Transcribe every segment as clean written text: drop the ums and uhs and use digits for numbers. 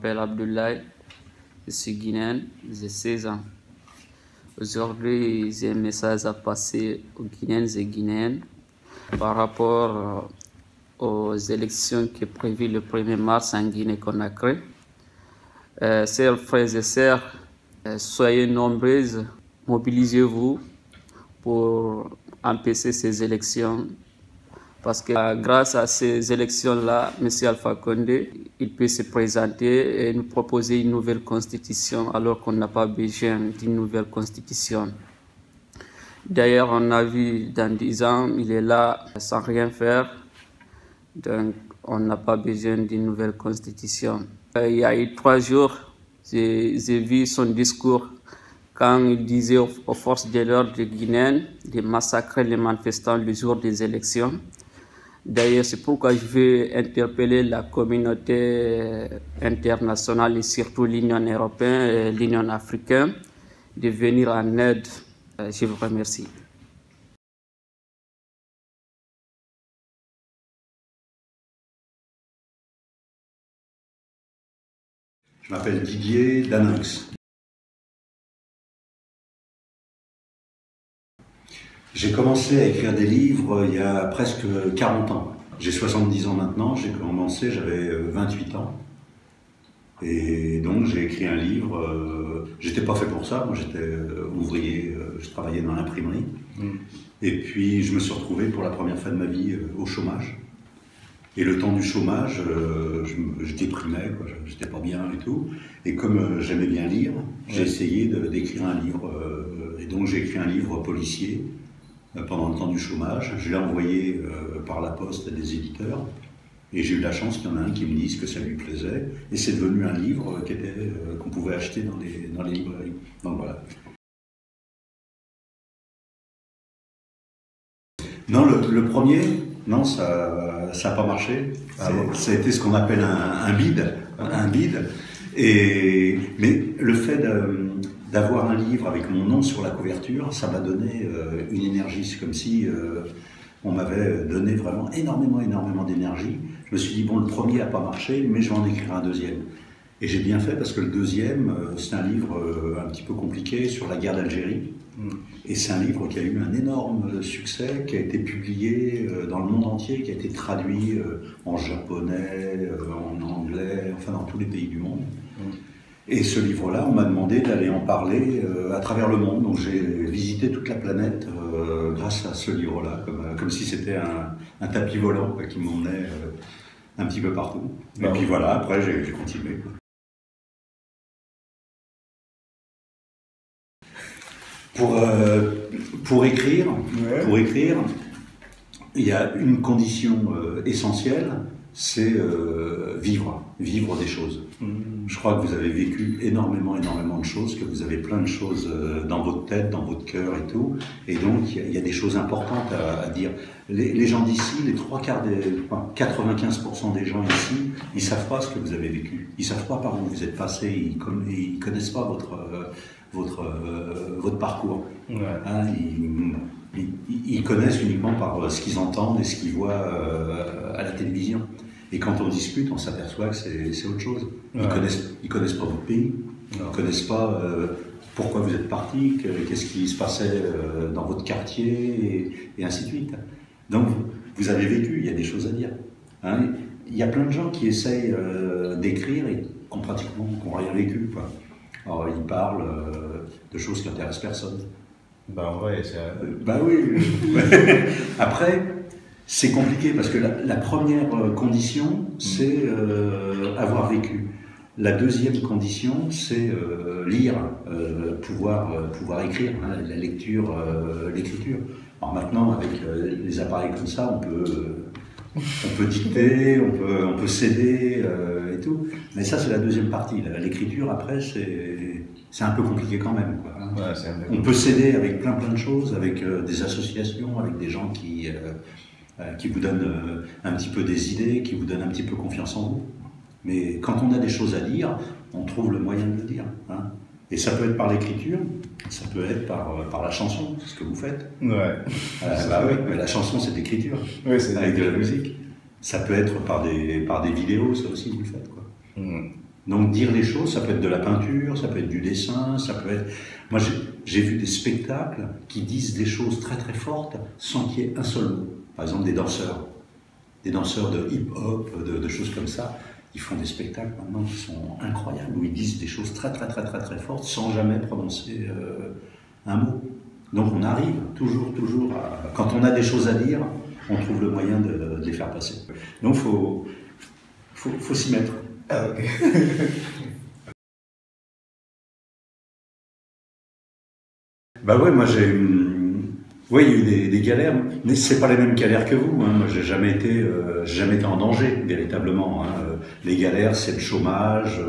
m'appelle Abdoulaye, je suis guinéen, j'ai 16 ans. Aujourd'hui, j'ai un message à passer aux Guinéennes et Guinéens par rapport aux élections qui sont prévues le 1er mars en Guinée-Conakry. Chers frères et sœurs, soyez nombreuses, mobilisez-vous pour empêcher ces élections. Parce que grâce à ces élections-là, M. Alpha Condé, il peut se présenter et nous proposer une nouvelle constitution alors qu'on n'a pas besoin d'une nouvelle constitution. D'ailleurs, on a vu dans 10 ans, il est là sans rien faire. Donc, on n'a pas besoin d'une nouvelle constitution. Il y a eu 3 jours, j'ai vu son discours quand il disait aux forces de l'ordre guinéennes de massacrer les manifestants le jour des élections. D'ailleurs, c'est pourquoi je veux interpeller la communauté internationale et surtout l'Union européenne et l'Union africaine de venir en aide. Je vous remercie. Je m'appelle Didier Daninx. J'ai commencé à écrire des livres il y a presque 40 ans. J'ai 70 ans maintenant, j'ai commencé, j'avais 28 ans. Et donc j'ai écrit un livre, j'étais pas fait pour ça, moi j'étais ouvrier, je travaillais dans l'imprimerie. Et puis je me suis retrouvé pour la première fois de ma vie au chômage. Et le temps du chômage, je déprimais, j'étais pas bien et tout. Et comme j'aimais bien lire, j'ai essayé d'écrire un livre. Et donc j'ai écrit un livre policier pendant le temps du chômage. Je l'ai envoyé par la poste à des éditeurs. Et j'ai eu la chance qu'il y en a un qui me dise que ça lui plaisait. Et c'est devenu un livre qu'on pouvait acheter dans les librairies. Donc voilà. Non, le premier, non, ça n'a pas marché. Ça a été ce qu'on appelle un bide. Mais le fait d'avoir un livre avec mon nom sur la couverture, ça m'a donné une énergie. C'est comme si on m'avait donné vraiment énormément d'énergie. Je me suis dit, bon, le premier n'a pas marché, mais je vais en écrire un deuxième. Et j'ai bien fait parce que le deuxième, c'est un livre un petit peu compliqué sur la guerre d'Algérie. Et c'est un livre qui a eu un énorme succès, qui a été publié dans le monde entier, qui a été traduit en japonais, en anglais, enfin dans tous les pays du monde. Et ce livre-là, on m'a demandé d'aller en parler à travers le monde. Donc j'ai visité toute la planète grâce à ce livre-là, comme si c'était un tapis volant qui m'emmenait un petit peu partout. Et puis voilà, après j'ai continué. Pour écrire, il y a une condition essentielle, c'est vivre des choses. Je crois que vous avez vécu énormément de choses, que vous avez plein de choses dans votre tête, dans votre cœur et tout. Et donc, il y a des choses importantes à dire. Les gens d'ici, les 95% des gens ici, ils savent pas ce que vous avez vécu. Ils savent pas par où vous êtes passé. Ils connaissent pas votre parcours. Hein, ils connaissent uniquement par ce qu'ils entendent et ce qu'ils voient à la télévision. Et quand on discute, on s'aperçoit que c'est autre chose. Ils connaissent pas votre pays, ils connaissent pas pourquoi vous êtes parti, qu'est-ce qui se passait dans votre quartier, et ainsi de suite. Donc, vous avez vécu, il y a des choses à dire. Hein, il y a plein de gens qui essayent d'écrire et qui n'ont rien vécu, quoi. Alors, ils parlent de choses qui n'intéressent personne. En vrai, c'est... oui. Après, c'est compliqué parce que la première condition, c'est avoir vécu. La deuxième condition, c'est lire, pouvoir écrire, hein, la lecture, l'écriture. Alors maintenant, avec les appareils comme ça, on peut dicter, on peut céder et tout. Mais ça, c'est la deuxième partie. L'écriture, après, c'est un peu compliqué quand même, quoi. On peut céder avec plein de choses, avec des associations, avec des gens qui vous donnent un petit peu des idées, qui vous donnent un petit peu confiance en vous. Mais quand on a des choses à dire, on trouve le moyen de le dire. Hein. Et ça peut être par l'écriture, ça peut être par la chanson, c'est ce que vous faites. Oui, mais la chanson, c'est l'écriture, c'est avec de la musique. Ça peut être par des vidéos, ça aussi, vous le faites, quoi. Donc dire les choses, ça peut être de la peinture, ça peut être du dessin, ça peut être... Moi j'ai vu des spectacles qui disent des choses très très fortes sans qu'il y ait un seul mot. Par exemple des danseurs de hip-hop, de choses comme ça. Ils font des spectacles maintenant qui sont incroyables, où ils disent des choses très très très très très fortes sans jamais prononcer un mot. Donc on arrive toujours à... Quand on a des choses à dire, on trouve le moyen de les faire passer. Donc faut s'y mettre. Ah, ok. Bah ouais, moi j'ai... Oui, il y a eu des galères, mais c'est pas les mêmes galères que vous. Hein. Moi, j'ai jamais été en danger, véritablement. Hein. Les galères, c'est le chômage,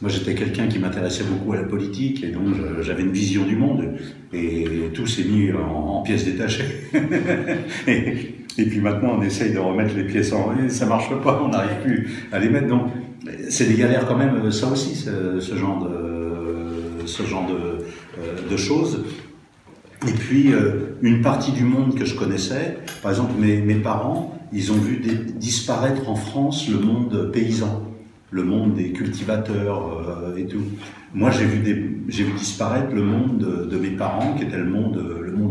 moi, j'étais quelqu'un qui m'intéressait beaucoup à la politique, et donc j'avais une vision du monde, et tout s'est mis en pièces détachées. Et puis maintenant, on essaye de remettre les pièces et ça marche pas, on n'arrive plus à les mettre. Donc, c'est des galères quand même, ça aussi, ce genre de choses. Et puis, une partie du monde que je connaissais, par exemple, mes parents, ils ont vu disparaître en France le monde paysan, le monde des cultivateurs et tout. Moi, j'ai vu disparaître le monde de mes parents, qui était le monde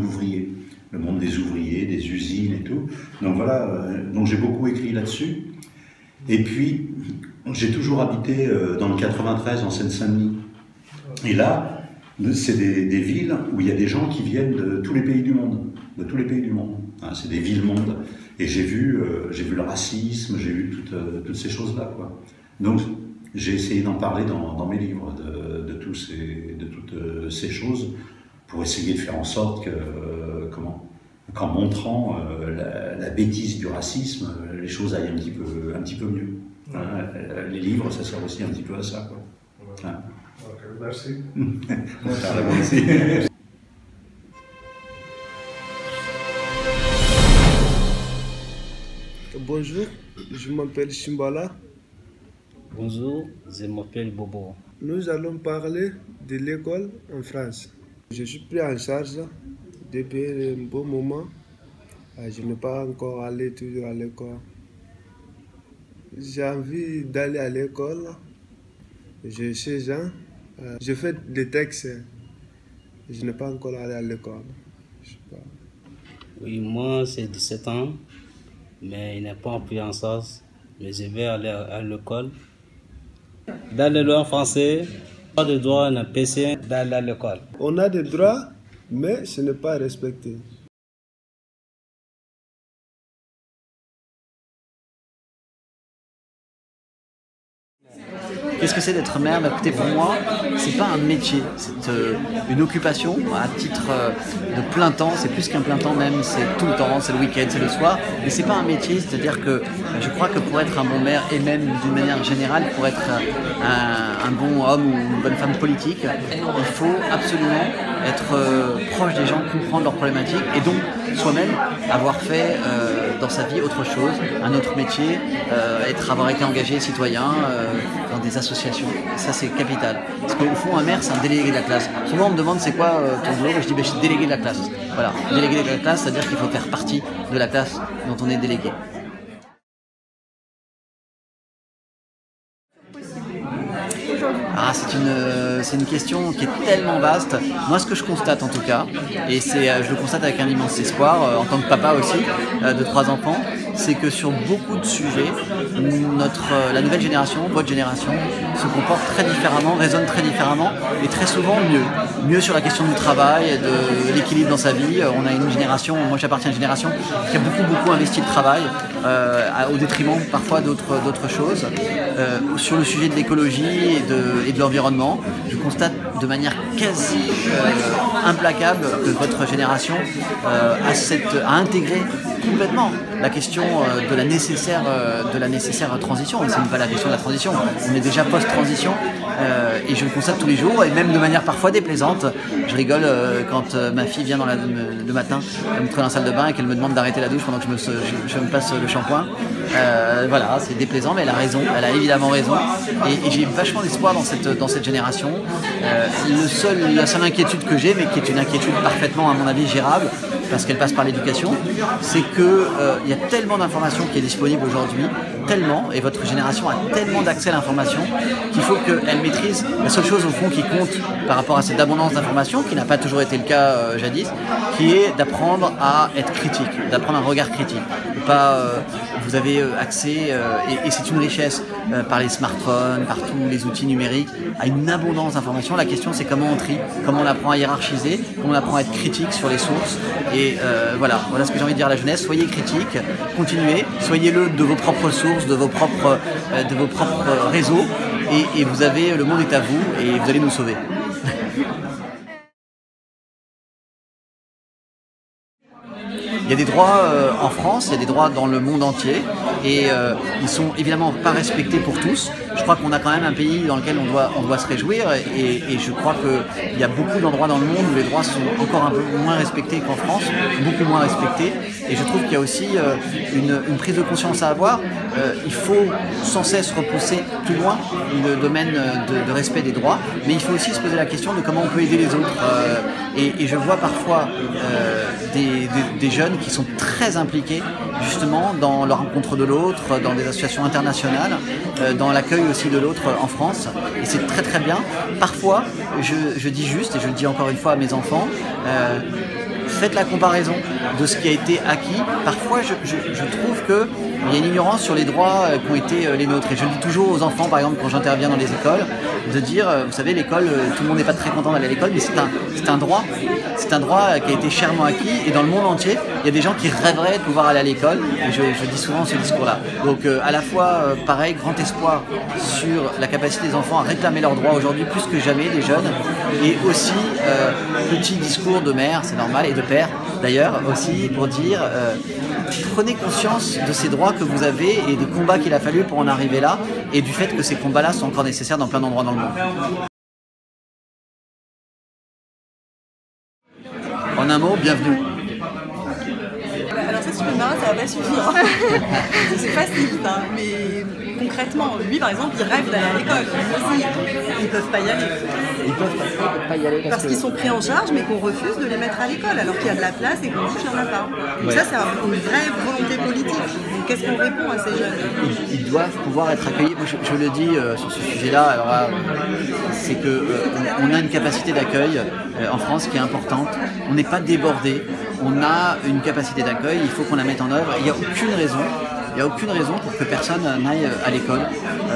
ouvrier, le monde des ouvriers, des usines et tout. Donc voilà, donc j'ai beaucoup écrit là-dessus. Et puis, j'ai toujours habité dans le 93, en Seine-Saint-Denis. Et là, c'est des villes où il y a des gens qui viennent de tous les pays du monde, Hein, c'est des villes-mondes. Et j'ai vu le racisme, j'ai vu toutes ces choses-là, quoi. Donc, j'ai essayé d'en parler dans mes livres, de toutes ces choses, pour essayer de faire en sorte que, qu'en montrant la bêtise du racisme, les choses aillent un petit peu mieux. Hein, les livres, ça sert aussi un petit peu à ça, quoi. Hein. Ok, merci. Merci. Bonjour, je m'appelle Shimbala. Bonjour, je m'appelle Bobo. Nous allons parler de l'école en France. Je suis pris en charge depuis un bon moment. Je n'ai pas encore allé toujours à l'école. J'ai envie d'aller à l'école. J'ai 16 ans. Je fais des textes. Je n'ai pas encore allé à l'école. Oui, moi c'est 17 ans, mais il n'est pas pris en charge. Mais je vais aller à l'école. Dans les lois françaises, pas de droit à un PC d'aller à l'école. On a des droits, mais ce n'est pas respecté. Qu'est-ce que c'est d'être mère? Bah, écoutez, pour moi, c'est pas un métier, c'est une occupation à titre de plein temps. C'est plus qu'un plein temps même, c'est tout le temps, c'est le week-end, c'est le soir. Mais c'est pas un métier, c'est-à-dire que je crois que pour être un bon maire et même d'une manière générale, pour être un bon homme ou une bonne femme politique, il faut absolument être proche des gens, comprendre leurs problématiques et donc soi-même avoir fait dans sa vie autre chose, un autre métier, avoir été engagé citoyen dans des associations. Ça c'est capital. Parce qu'au fond un maire c'est un délégué de la classe. Souvent on me demande c'est quoi ton boulot, je dis je suis délégué de la classe. Voilà, délégué de la classe, c'est-à-dire qu'il faut faire partie de la classe dont on est délégué. Ah, c'est une question qui est tellement vaste. Moi, ce que je constate en tout cas, et je le constate avec un immense espoir, en tant que papa aussi, de 3 enfants, c'est que sur beaucoup de sujets, la nouvelle génération, votre génération, se comporte très différemment, raisonne très différemment, et très souvent mieux. Mieux sur la question du travail, de l'équilibre dans sa vie. On a une génération, moi j'appartiens à une génération qui a beaucoup investi le travail, au détriment parfois d'autres choses. Sur le sujet de l'écologie et de l'environnement, je constate de manière quasi implacable que votre génération a intégré complètement la question de la nécessaire transition. Ce n'est pas la question de la transition, on est déjà post-transition et je le constate tous les jours et même de manière parfois déplaisante. Je rigole quand ma fille vient le matin me trouver dans la salle de bain et qu'elle me demande d'arrêter la douche pendant que je me passe le shampoing. Voilà, c'est déplaisant, mais elle a raison, elle a évidemment raison. Et j'ai vachement d'espoir dans cette génération. La seule inquiétude que j'ai, mais qui est une inquiétude parfaitement, à mon avis, gérable, parce qu'elle passe par l'éducation, c'est qu'il y a tellement d'informations qui est disponible aujourd'hui, tellement, et votre génération a tellement d'accès à l'information, qu'il faut qu'elle maîtrise la seule chose au fond qui compte par rapport à cette abondance d'informations, qui n'a pas toujours été le cas jadis, qui est d'apprendre à être critique, d'apprendre un regard critique. Pas, vous avez accès, et c'est une richesse, par les smartphones, par tous les outils numériques, à une abondance d'informations. La question c'est comment on trie, comment on apprend à hiérarchiser, comment on apprend à être critique sur les sources. Et voilà ce que j'ai envie de dire à la jeunesse, soyez critique, continuez, soyez-le de vos propres sources, de vos propres réseaux, et vous avez, le monde est à vous, et vous allez nous sauver. Il y a des droits en France, il y a des droits dans le monde entier, et ils sont évidemment pas respectés pour tous. Je crois qu'on a quand même un pays dans lequel on doit se réjouir, et je crois qu'il y a beaucoup d'endroits dans le monde où les droits sont encore un peu moins respectés qu'en France, beaucoup moins respectés, et je trouve qu'il y a aussi une prise de conscience à avoir. Il faut sans cesse repousser plus loin le domaine de respect des droits, mais il faut aussi se poser la question de comment on peut aider les autres. Et je vois parfois des jeunes qui sont très impliqués justement dans la rencontre de l'autre, dans des associations internationales, dans l'accueil aussi de l'autre en France, et c'est très très bien. Parfois, je dis juste, et je le dis encore une fois à mes enfants, faites la comparaison de ce qui a été acquis. Parfois, je trouve qu'il y a une ignorance sur les droits qui ont été les nôtres. Et je le dis toujours aux enfants, par exemple, quand j'interviens dans les écoles, de dire, vous savez, l'école, tout le monde n'est pas très content d'aller à l'école, mais c'est un droit. C'est un droit qui a été chèrement acquis. Et dans le monde entier, il y a des gens qui rêveraient de pouvoir aller à l'école. Et je dis souvent ce discours-là. Donc, à la fois, pareil, grand espoir sur la capacité des enfants à réclamer leurs droits aujourd'hui, plus que jamais, des jeunes. Et aussi, petit discours de mère, c'est normal, et de père, d'ailleurs, aussi, pour dire, prenez conscience de ces droits que vous avez et des combats qu'il a fallu pour en arriver là, et du fait que ces combats-là sont encore nécessaires dans plein d'endroits dans le monde. En un mot, bienvenue. Alors ça, si tu me marres, ça va pas suffire. C'est facile, ça. Mais concrètement, lui, par exemple, il rêve d'aller à l'école. Ils peuvent pas y aller. Ils peuvent pas y aller parce qu'ils sont pris en charge, mais qu'on refuse de les mettre à l'école, alors qu'il y a de la place et qu'on dit qu'il n'y en a pas. Donc ça, c'est une vraie volonté politique. Donc qu'est-ce qu'on répond à ces jeunes? Ils doivent pouvoir être accueillis. Moi, je le dis sur ce sujet-là, alors là, c'est qu'on a une capacité d'accueil en France qui est importante. On n'est pas débordé. On a une capacité d'accueil, il faut qu'on la mette en œuvre. Il n'y a aucune raison pour que personne n'aille à l'école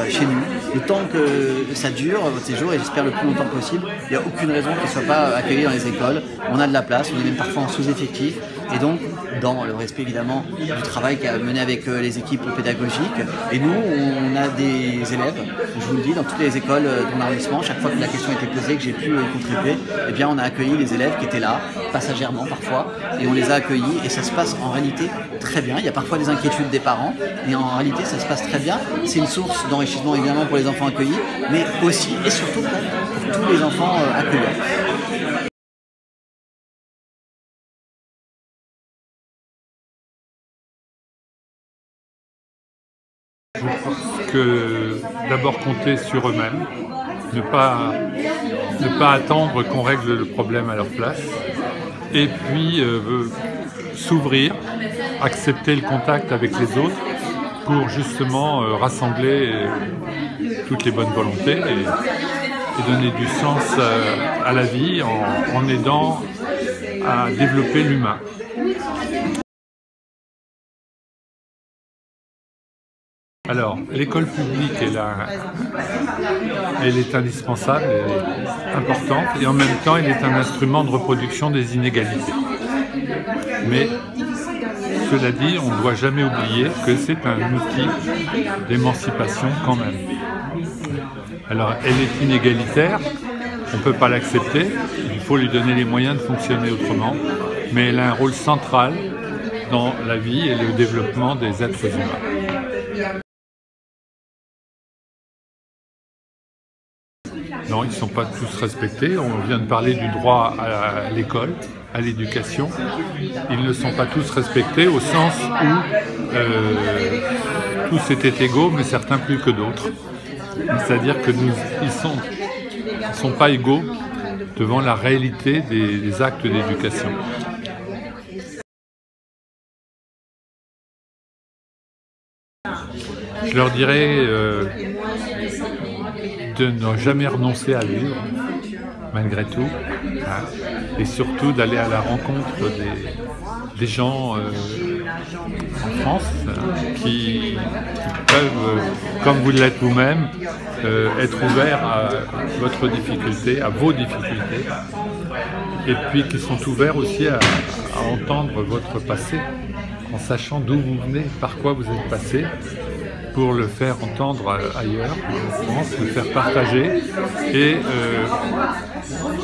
chez nous. Le temps que ça dure, votre séjour, et j'espère le plus longtemps possible, il n'y a aucune raison qu'il ne soit pas accueilli dans les écoles. On a de la place, on est même parfois en sous-effectif. Et donc, dans le respect évidemment du travail qu'a mené avec les équipes pédagogiques. Et nous, on a des élèves, je vous le dis, dans toutes les écoles de mon arrondissement, chaque fois que la question était posée, que j'ai pu contribuer, eh bien on a accueilli les élèves qui étaient là, passagèrement parfois, et on les a accueillis, et ça se passe en réalité très bien. Il y a parfois des inquiétudes des parents, mais en réalité ça se passe très bien. C'est une source d'enrichissement évidemment pour les enfants accueillis, mais aussi et surtout pour tous les enfants accueillis. Je pense que d'abord compter sur eux-mêmes, ne pas attendre qu'on règle le problème à leur place, et puis s'ouvrir, accepter le contact avec les autres pour justement rassembler toutes les bonnes volontés et donner du sens à la vie en aidant à développer l'humain. Alors, l'école publique, elle est indispensable, elle est importante, et en même temps, elle est un instrument de reproduction des inégalités. Mais, cela dit, on ne doit jamais oublier que c'est un outil d'émancipation quand même. Alors, elle est inégalitaire, on ne peut pas l'accepter, il faut lui donner les moyens de fonctionner autrement, mais elle a un rôle central dans la vie et le développement des êtres humains. Non, ils ne sont pas tous respectés. On vient de parler du droit à l'école, à l'éducation. Ils ne sont pas tous respectés au sens où tous étaient égaux, mais certains plus que d'autres. C'est-à-dire qu'ils ne sont pas égaux devant la réalité des actes d'éducation. Je leur dirais de ne jamais renoncer à vivre, malgré tout, hein, et surtout d'aller à la rencontre des gens en France qui peuvent, comme vous l'êtes vous-même, être ouverts à votre difficulté, à vos difficultés, et puis qui sont ouverts aussi à entendre votre passé, en sachant d'où vous venez, par quoi vous êtes passé, pour le faire entendre ailleurs, en France, le faire partager et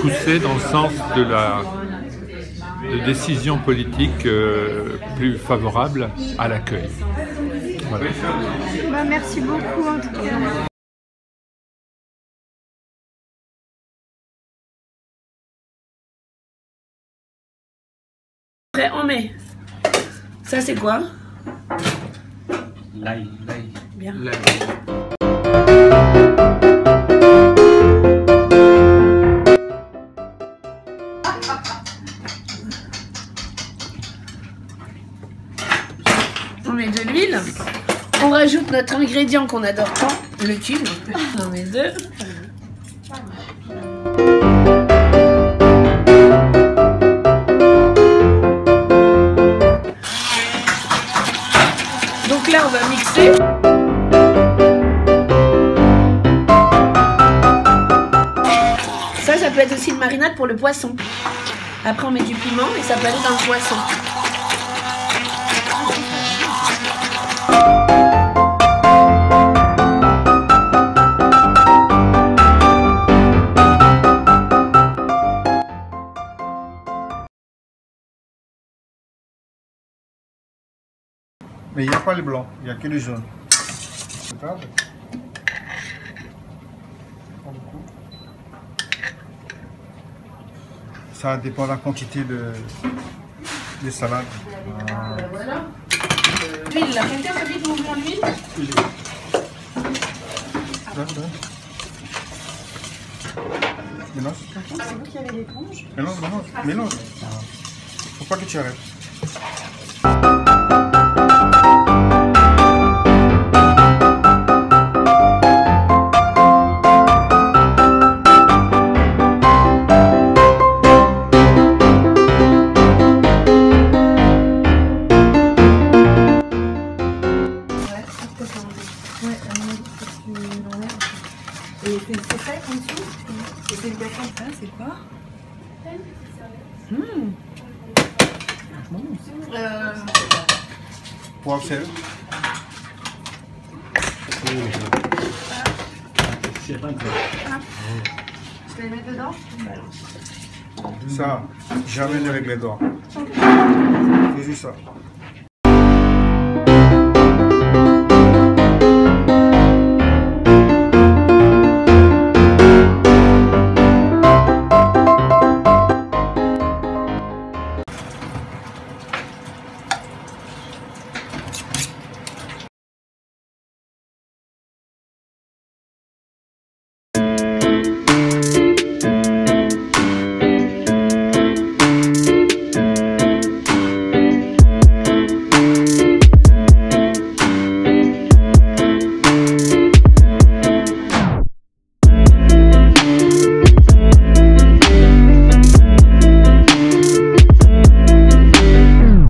pousser dans le sens de décisions politiques plus favorables à l'accueil. Voilà. Bah, merci beaucoup en tout cas. Après, on met. Ça, c'est quoi? L'ail. Bien. On met de l'huile. On rajoute notre ingrédient qu'on adore tant, le cube. On met deux. Donc là, on va mixer. Ça peut être aussi une marinade pour le poisson. Après, on met du piment et ça peut aller dans le poisson. Mais il n'y a pas le blanc, il n'y a que le jaune. C'est grave. Ça dépend de la quantité de salade. Voilà. L'huile, là, quelqu'un m'a dit de m'ouvrir l'huile. Mélange. C'est vous qui avez l'éponge? Mélange. Faut pas que tu arrêtes. Et c'est sec en dessous? Et c'est une cacane, ça, c'est quoi? Poivre sel. Je vais les mettre dedans? Ça, jamais les régler d'or. C'est juste ça.